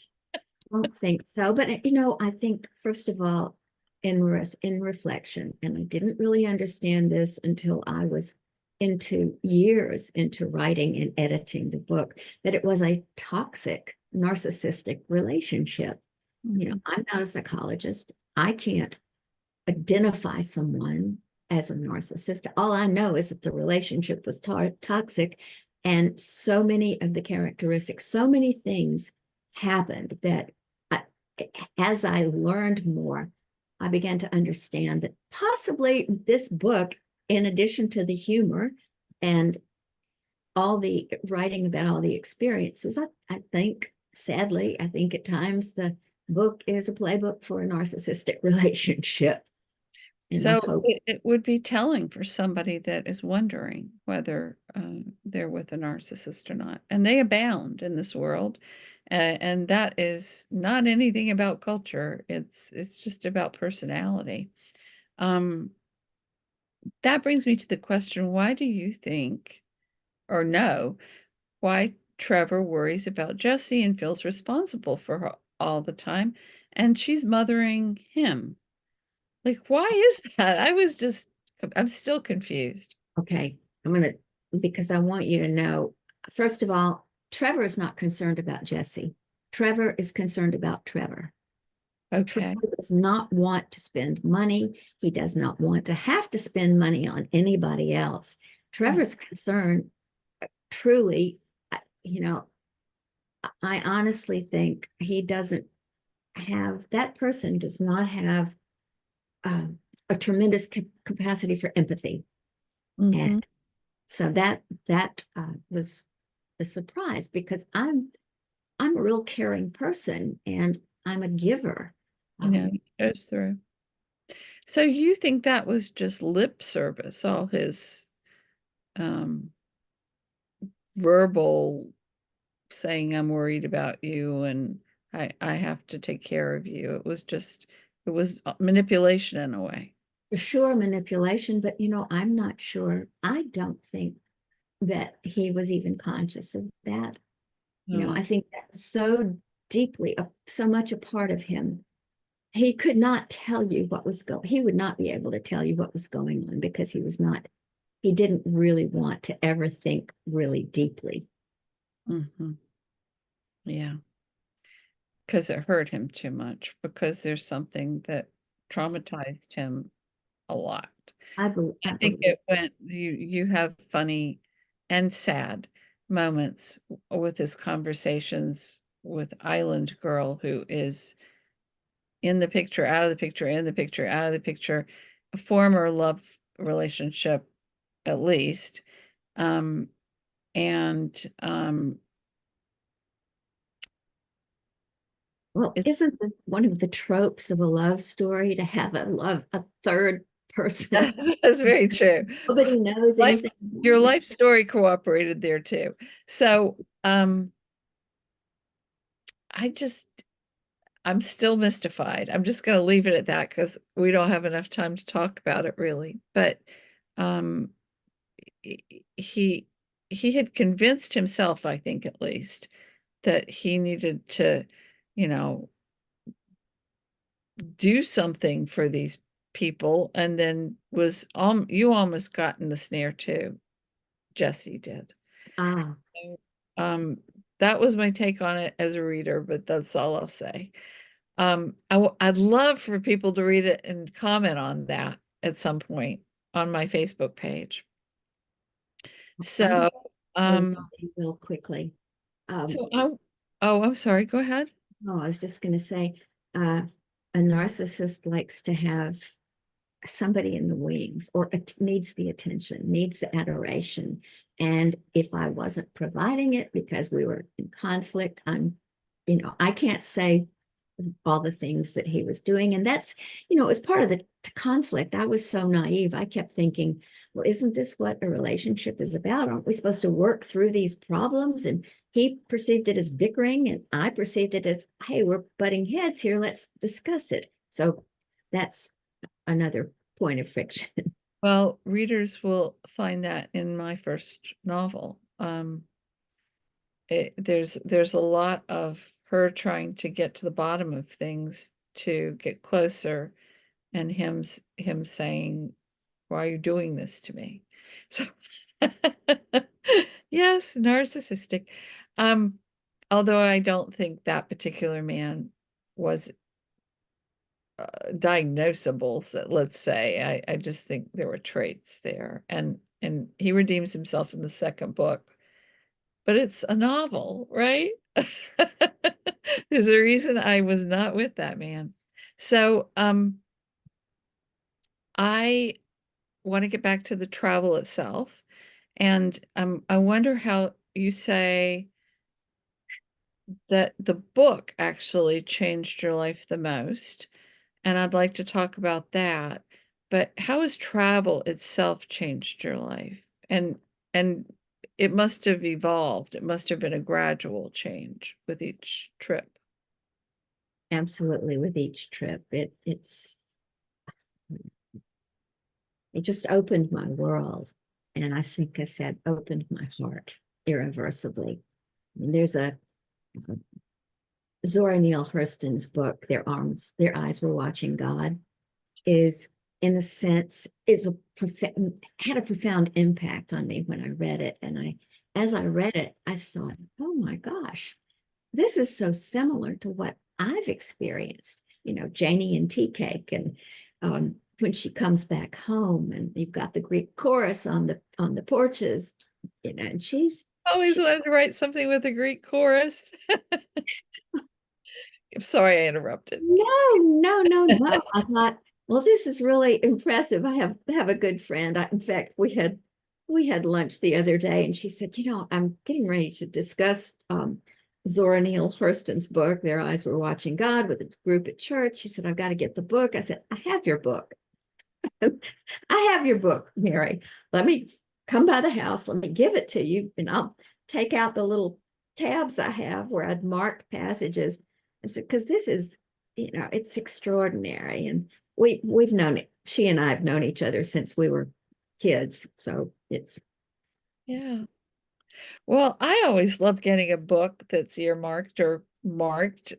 don't think so, but you know, I think first of all, in reflection, and I didn't really understand this until I was into years into writing and editing the book that it was a toxic narcissistic relationship. You know, Mhm. I'm not a psychologist. I can't identify someone as a narcissist. All I know is that the relationship was toxic, and so many of the characteristics, so many things happened that I, as I learned more, I began to understand that possibly this book, in addition to the humor and all the writing about all the experiences, I think, sadly, I think at times the book is a playbook for a narcissistic relationship. And I So hope it would be telling for somebody that is wondering whether they're with a narcissist or not. And they abound in this world. And that is not anything about culture. It's just about personality. Um, that brings me to the question, why do you think, or know, why Trevor worries about Jessie and feels responsible for her all the time, and she's mothering him? Like, why is that? I'm still confused. okay, I'm going to, because I want you to know, first of all, Trevor is not concerned about Jesse. Trevor is concerned about Trevor. Trevor Okay. does not want to spend money. He does not want to have to spend money on anybody else. Mm, Trevor's concern truly, you know, I honestly think he doesn't have, that person does not have um, a tremendous capacity for empathy. And mhm. so that was a surprise because I'm a real caring person and I'm a giver. You know, Um, it goes through. So you think that was just lip service, all his um, verbal saying, I'm worried about you and I have to take care of you. It was manipulation in a way. for sure manipulation, but you know, I'm not sure. I don't think that he was even conscious of that. You know, No. I think that's so deeply, so much a part of him. He could not tell you what was going, he would not be able to tell you what was going on because he was not, he didn't really want to ever think really deeply. Hmm. Yeah. Because it hurt him too much, because there's something that traumatized him a lot. I I think believe it went you have funny and sad moments with his conversations with Island Girl, who is in the picture, out of the picture, in the picture, out of the picture, a former love relationship at least. Um, and well, it isn't one of the tropes of a love story to have a third person? that's very true. Nobody knows Life, anything your about it. life story cooperated there too. So I just I'm still mystified. I'm just going to leave it at that because we don't have enough time to talk about it really. But um, he he had convinced himself, I think at least, that he needed to, you know, do something for these people, and then was you almost got in the snare too. Jesse did. Ah, So, that was my take on it as a reader, but that's all I'll say. I'd love for people to read it and comment on that at some point on my Facebook page. I'm going So, to say um, something real quickly. so I, oh, I'm sorry. Go ahead. Oh, I was just going to say, uh, a narcissist likes to have somebody in the wings or needs the attention, needs the adoration. And if I wasn't providing it because we were in conflict, you know, I can't say all the things that he was doing. And that's, you know, it was part of the conflict. I was so naive. I kept thinking, well, isn't this what a relationship is about? Aren't we supposed to work through these problems? And he perceived it as bickering, and I perceived it as, hey, we're butting heads here. Let's discuss it. So that's another point of friction. Well, readers will find that in my first novel. There's a lot of her trying to get to the bottom of things to get closer, and him saying, Why are you doing this to me? So yes, narcissistic. Um, although I don't think that particular man was diagnosable, so let's say. I just think there were traits there. And he redeems himself in the second book. But it's a novel, right? There's a reason I was not with that man. So I want to get back to the travel itself. And I wonder how you say that the book actually changed your life the most. And I'd like to talk about that. But how has travel itself changed your life? And it must have evolved. It must have been a gradual change with each trip. Absolutely, with each trip, it just opened my world. And I think I said opened my heart irreversibly. I mean, there's a Zora Neale Hurston's book, Their Eyes Were Watching God, is in a sense had a profound impact on me when I read it. And as I read it, I thought, oh my gosh, this is so similar to what I've experienced. Janie and tea cake, and when she comes back home, and you've got the Greek chorus on the porches, and Always she wanted to write something with a Greek chorus. I'm sorry I interrupted. no. I thought, well, this is really impressive. I have a good friend. In fact, we had lunch the other day, and she said, I'm getting ready to discuss Zora Neale Hurston's book, Their Eyes Were Watching God, with a group at church. She said, I've got to get the book. I said, I have your book. I have your book, Mary. Let me come by the house. Let me give it to you, and I'll take out the little tabs I have where I'd marked passages. I said, because this is, it's extraordinary. And we've known it. She and I have known each other since we were kids. So it's Yeah. Well, I always love getting a book that's earmarked or marked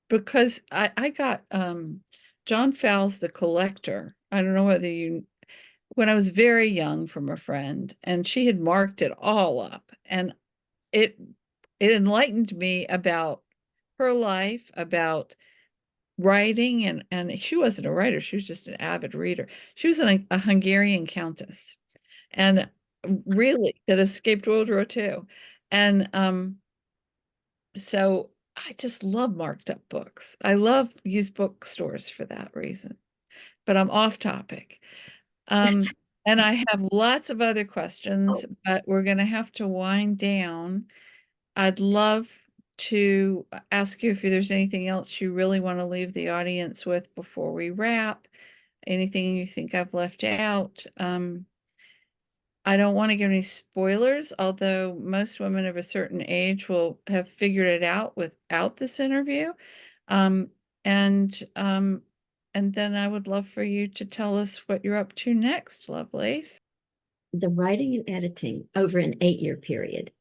because I got John Fowles The Collector. I don't know whether you when I was very young from a friend, and she had marked it all up, and it it enlightened me about her life, about writing, and she wasn't a writer, she was just an avid reader. She was a Hungarian countess, and really that escaped World War II. And so I just love marked up books. I love used bookstores for that reason. But I'm off topic. that's Um, and I have lots of other questions, but we're going to have to wind down. I'd love to ask you if there's anything else you really want to leave the audience with before we wrap. Anything you think I've left out. I don't want to give any spoilers, although most women of a certain age will have figured it out without this interview. Um, and um, and then I would love for you to tell us what you're up to next, Lovelace. the writing and editing over an 8-year period.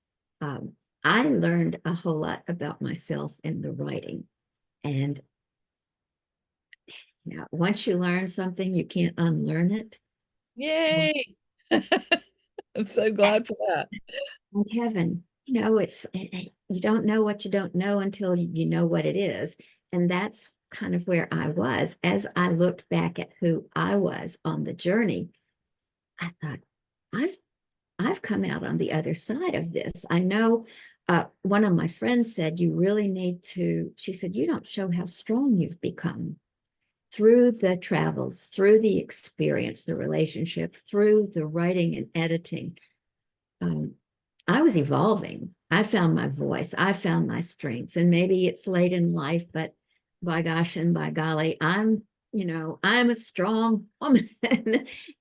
Um, I learned a whole lot about myself in the writing. And once you learn something, you can't unlearn it. Yay! I'm so glad for that. And Kevin, it's you don't know what you don't know until you know what it is. And that's kind of where I was. As I looked back at who I was on the journey, I thought, I've I've come out on the other side of this. I know one of my friends said, you really need to, she said, you don't show how strong you've become through the travels, through the experience, the relationship, through the writing and editing. Um, I was evolving. I found my voice. I found my strength. And maybe it's late in life, but by gosh and by golly, I'm a strong woman. So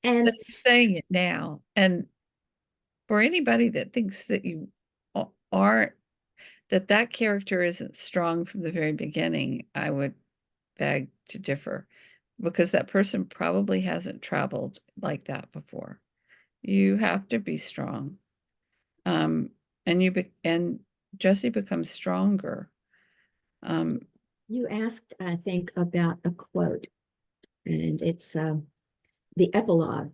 And you're saying it now, and for anybody that thinks that you aren't, that character isn't strong from the very beginning, I would beg to differ, because that person probably hasn't traveled like that before. You have to be strong. Um, and Jesse becomes stronger. Um, you asked, I think, about a quote, and it's the epilogue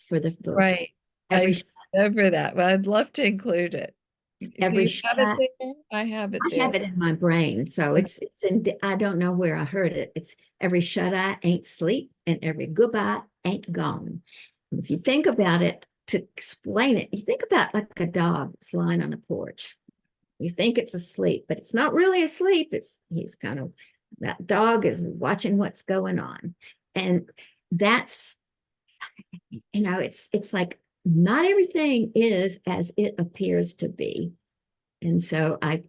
for the book. Right. I Every skipped over that. Well, I'd love to include it. Do every you have it shut there? I have it I there. have it in my brain, so it's in. I don't know where I heard it. It's every shut eye ain't sleep, and every goodbye ain't gone. And if you think about it, to explain it, you think about like a dog that's lying on a porch. You think it's asleep, but it's not really asleep. He's kind of, that dog is watching what's going on, and that's, it's like not everything is as it appears to be, and so I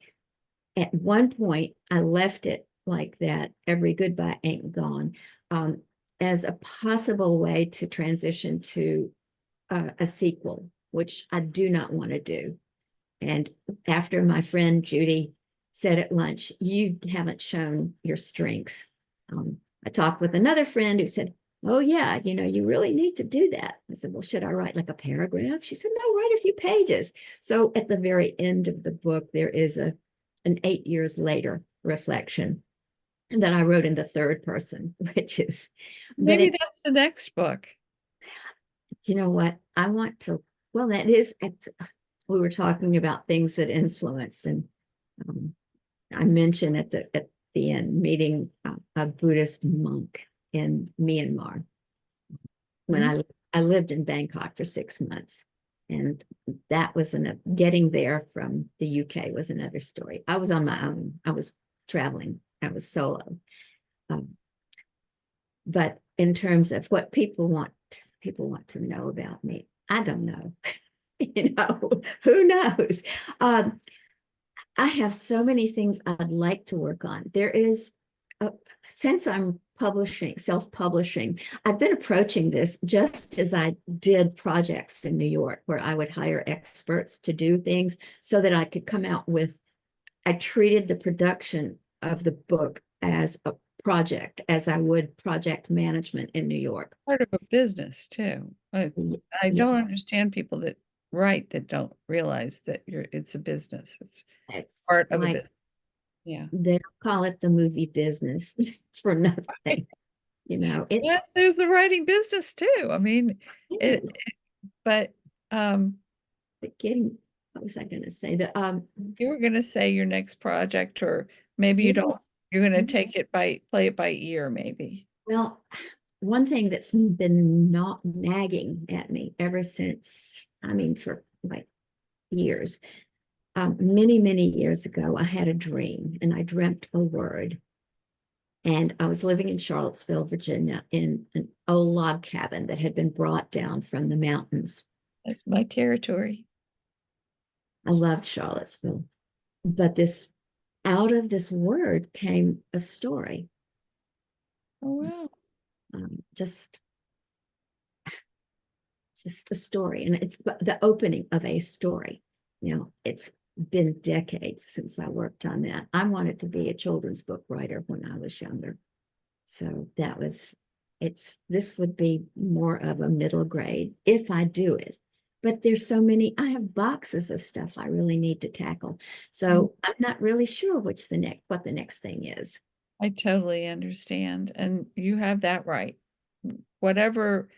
at one point I left it like that, every goodbye ain't gone, um, as a possible way to transition to a sequel, which I do not want to do. And after my friend Judy said at lunch, you haven't shown your strength. I talked with another friend who said, oh yeah, you really need to do that. I said, well, should I write like a paragraph? She said, no, write a few pages. So at the very end of the book, there is an 8 years later reflection that I wrote in the third person, which is, but Maybe that's the next book. you know what? I want to, well, that is, we were talking about things that influenced, and um, I mentioned at the end meeting a Buddhist monk in Myanmar when Mhm. I lived in Bangkok for 6 months, and that was getting there from the UK was another story. I was on my own. I was traveling. I was solo. Um, but in terms of what people want to know about me, I don't know. Who knows? Um, I have so many things I'd like to work on. There is, since I'm self-publishing, I've been approaching this just as I did projects in New York, where I would hire experts to do things so that I could come out with, I treated the production of the book as a project, as I would project management in New York. Part of a business too. I Yeah, don't understand people that write that don't realize that it's a business. It's it's part of a like business. Yeah. they don't call it the movie business for nothing. It Yes, there's a writing business too. I mean, is. but um Getting, what was I going to say? you were gonna say your next project, or maybe you don't, Yes. you're gonna play it by ear, maybe. Well, one thing that's been not nagging at me ever since, I mean, for like years, many, many years ago, I had a dream and I dreamt a word. And I was living in Charlottesville, Virginia, in an old log cabin that had been brought down from the mountains. That's my territory. I loved Charlottesville, but out of this word came a story, Oh wow. um, just just a story, and it's the opening of a story. It's been decades since I worked on that. I wanted to be a children's book writer when I was younger, so this would be more of a middle grade if I do it. But there's so many, I have boxes of stuff I really need to tackle, Mm, so I'm not really sure what the next thing is. I totally understand. And you have that right. Whatever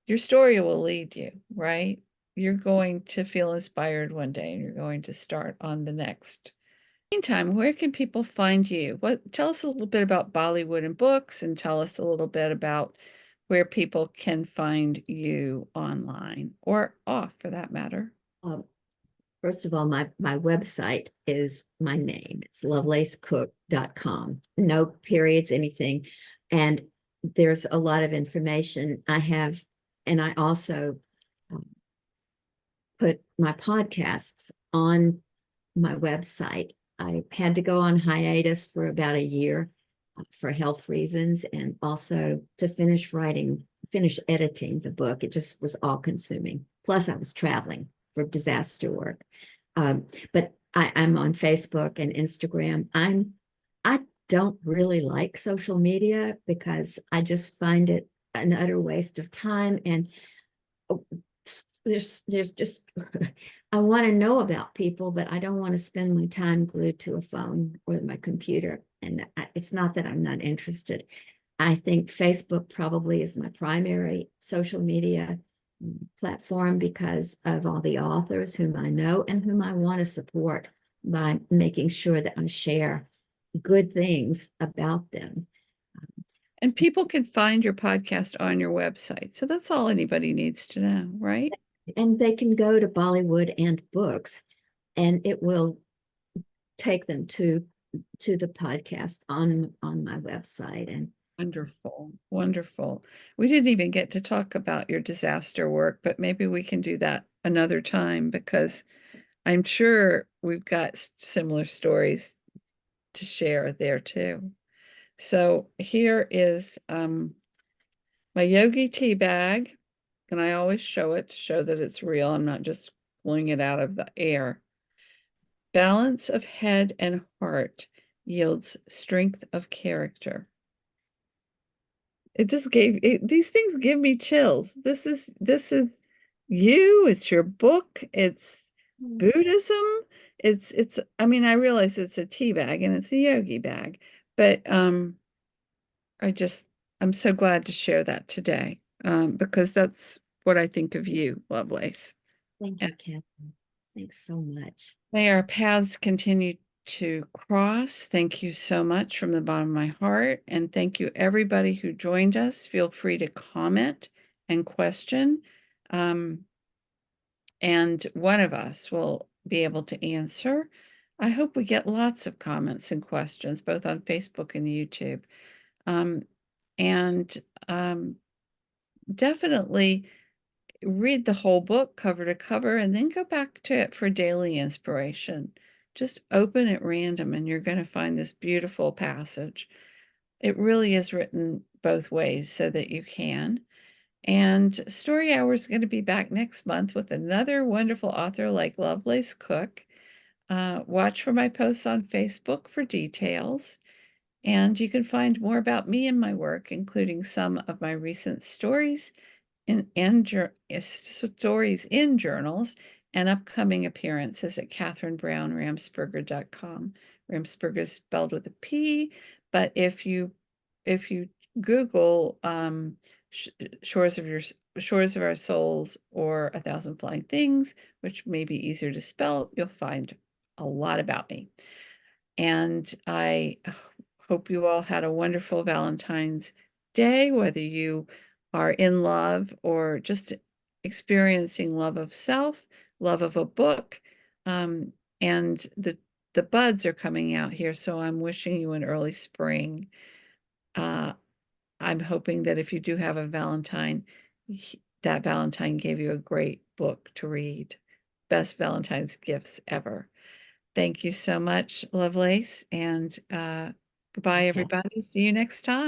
your story will lead you, right? You're going to feel inspired one day and you're going to start on the next. Meantime, where can people find you? Tell us a little bit about Bollywood and books, and tell us a little bit about where people can find you online or off for that matter. um, First of all, my website is my name. It's lovelacecook.com. No periods, anything. And there's a lot of information I have. And I also um, put my podcasts on my website. I had to go on hiatus for about a year for health reasons, and also to finish editing the book. It just was all consuming. Plus, I was traveling for disaster work. But I'm on Facebook and Instagram. I don't really like social media because I just find it an utter waste of time. And there's just I want to know about people, but I don't want to spend my time glued to a phone or my computer. And it's not that I'm not interested. I think Facebook probably is my primary social media platform because of all the authors whom I know and whom I want to support by making sure that I share good things about them. And people can find your podcast on your website. So that's all anybody needs to know, right? And they can go to Bollywood and Books, and it will take them to the podcast on my website. And Wonderful, wonderful. We didn't even get to talk about your disaster work, but maybe we can do that another time because I'm sure we've got similar stories to share there too. So here is my yogi tea bag, and I always show it to show that it's real. I'm not just pulling it out of the air. Balance of head and heart yields strength of character. It just these things give me chills. This is you, it's your book, it's Buddhism. It's I mean, I realize it's a tea bag and it's a yogi bag, but I just I'm so glad to share that today. Because that's what I think of you, Lovelace. thank And you, Catherine. Thanks so much. may our paths continue to cross. Thank you so much from the bottom of my heart. And thank you, everybody who joined us. Feel free to comment and question. Um, and one of us will be able to answer. I hope we get lots of comments and questions, both on Facebook and YouTube. Um, and definitely read the whole book cover to cover and then go back to it for daily inspiration. Just open at random and you're going to find this beautiful passage. It really is written both ways so that you can. And Story Hour is going to be back next month with another wonderful author like Lovelace Cook. Watch for my posts on Facebook for details. And you can find more about me and my work, including some of my recent stories stories in journals and upcoming appearances at katherinebrownramsperger.com. Ramsperger is spelled with a P, but if you Google shores of your shores of our souls or a thousand flying things, which may be easier to spell, you'll find a lot about me. And I hope you all had a wonderful Valentine's Day, whether you are in love or just experiencing love of self, love of a book. Um, and the buds are coming out here, so I'm wishing you an early spring. Uh, I'm hoping that if you do have a Valentine, that Valentine gave you a great book to read. Best Valentine's gifts ever. Thank you so much, Lovelace, and goodbye, Okay. everybody. See you next time.